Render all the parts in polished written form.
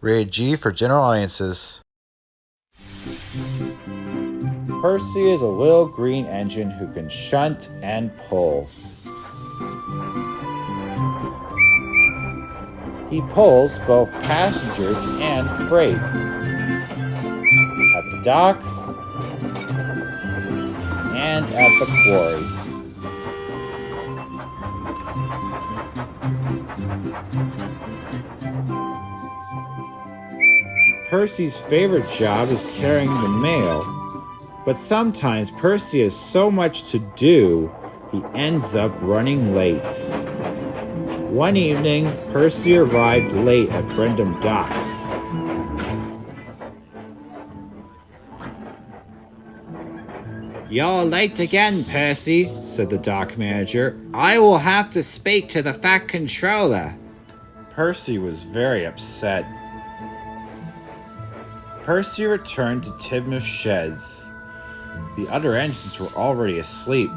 Rated G for general audiences. Percy is a little green engine who can shunt and pull. He pulls both passengers and freight. At the docks and at the quarry. Percy's favorite job is carrying the mail, but sometimes Percy has so much to do, he ends up running late. One evening, Percy arrived late at Brendam Docks. "You're late again, Percy," said the dock manager. "I will have to speak to the Fat Controller." Percy was very upset. Percy returned to Tidmouth Sheds. The other engines were already asleep.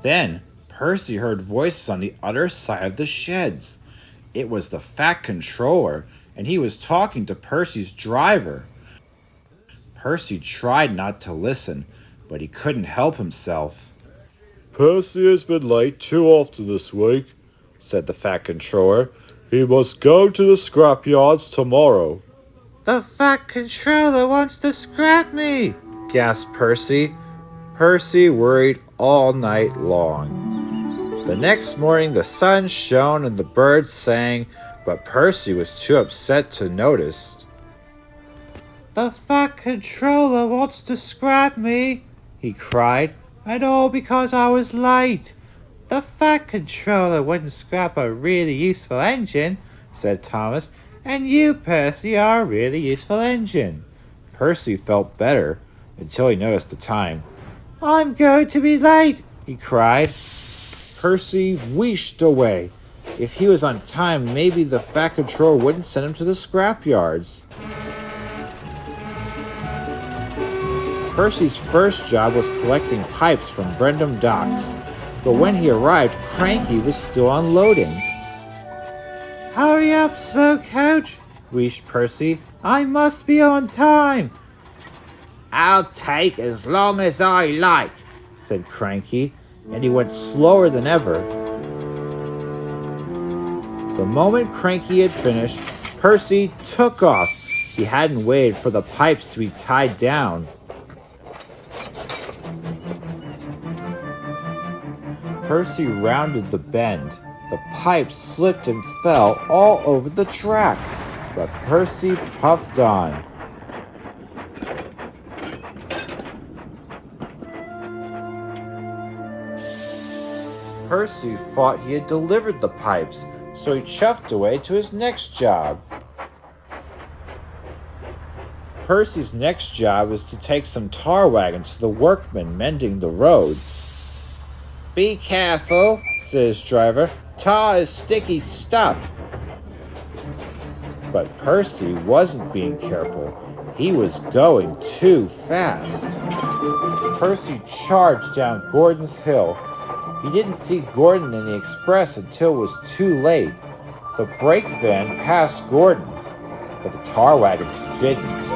Then, Percy heard voices on the other side of the sheds. It was the Fat Controller, and he was talking to Percy's driver. Percy tried not to listen, but he couldn't help himself. "Percy has been late too often this week," said the Fat Controller. "He must go to the scrapyards tomorrow." "The Fat Controller wants to scrap me!" gasped Percy. Percy worried all night long. The next morning the sun shone and the birds sang, but Percy was too upset to notice. "The Fat Controller wants to scrap me," he cried, "and all because I was late." "The Fat Controller wouldn't scrap a really useful engine," said Thomas, "and you, Percy, are a really useful engine." Percy felt better until he noticed the time. "I'm going to be late," he cried. Percy wheeshed away. If he was on time, maybe the Fat Controller wouldn't send him to the scrapyards. Percy's first job was collecting pipes from Brendam Docks, but when he arrived, Cranky was still unloading. "Hurry up, slow coach," wheezed Percy. "I must be on time." "I'll take as long as I like," said Cranky, and he went slower than ever. The moment Cranky had finished, Percy took off. He hadn't waited for the pipes to be tied down. Percy rounded the bend. The pipes slipped and fell all over the track, but Percy puffed on. Percy thought he had delivered the pipes, so he chuffed away to his next job. Percy's next job was to take some tar wagons to the workmen mending the roads. "Be careful," said his driver. "Tar is sticky stuff." But Percy wasn't being careful. He was going too fast. Percy charged down Gordon's Hill. He didn't see Gordon in the express until it was too late. The brake van passed Gordon, but the tar wagons didn't.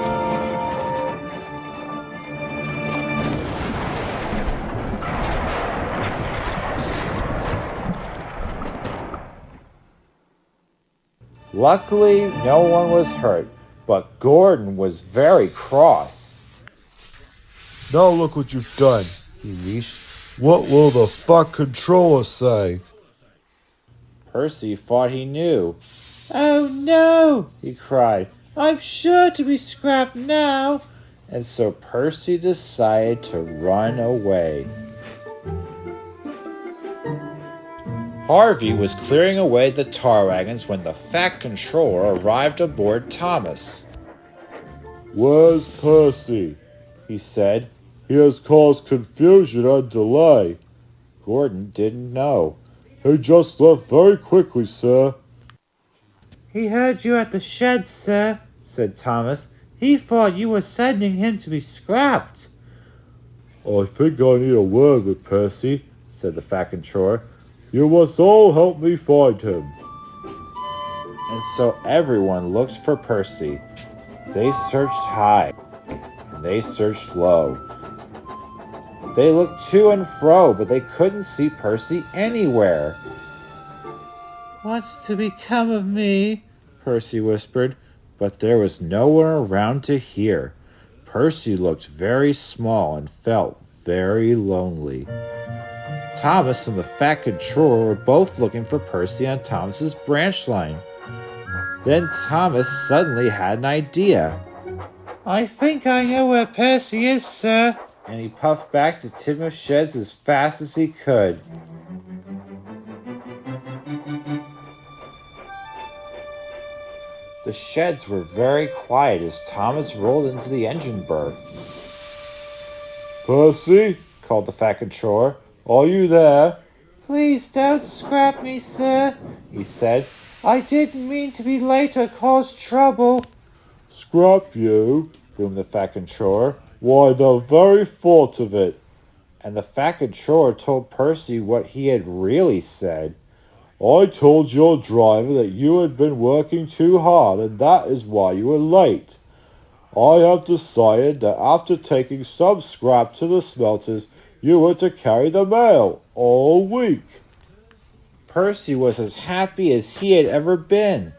Luckily, no one was hurt, but Gordon was very cross. "Now look what you've done," he wheezed. "What will the Fat Controller say?" Percy thought he knew. "Oh no," he cried. "I'm sure to be scrapped now." And so Percy decided to run away. Harvey was clearing away the tar wagons when the Fat Controller arrived aboard Thomas. "Where's Percy?" he said. "He has caused confusion and delay." Gordon didn't know. "He just left very quickly, sir." "He heard you at the shed, sir," said Thomas. "He thought you were sending him to be scrapped." "I think I need a word with Percy," said the Fat Controller. "You must all help me find him." And so everyone looked for Percy. They searched high, and they searched low. They looked to and fro, but they couldn't see Percy anywhere. "What's to become of me?" Percy whispered, but there was no one around to hear. Percy looked very small and felt very lonely. Thomas and the fat controller were both looking for Percy on Thomas's branch line. Then Thomas suddenly had an idea. "I think I know where Percy is, sir." And he puffed back to Timothy's sheds as fast as he could. The sheds were very quiet as Thomas rolled into the engine berth. Percy, called the fat controller, are you there? "Please don't scrap me, sir," he said. "I didn't mean to be late or cause trouble." Scrap you, boomed the fat controller. Why, the very thought of it. And the fat controller told Percy what he had really said. I told your driver that you had been working too hard and that is why you were late. I have decided that after taking some scrap to the smelters, you were to carry the mail all week. Percy was as happy as he had ever been.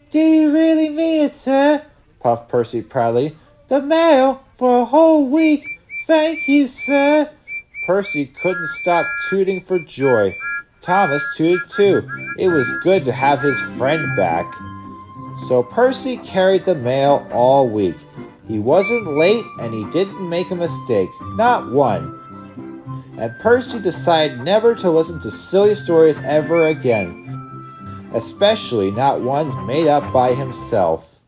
"Do you really mean it, sir?" puffed Percy proudly. "The mail for a whole week? Thank you, sir." Percy couldn't stop tooting for joy. Thomas tooted too. It was good to have his friend back. So Percy carried the mail all week. He wasn't late and he didn't make a mistake, not one. And Percy decided never to listen to silly stories ever again, especially not ones made up by himself.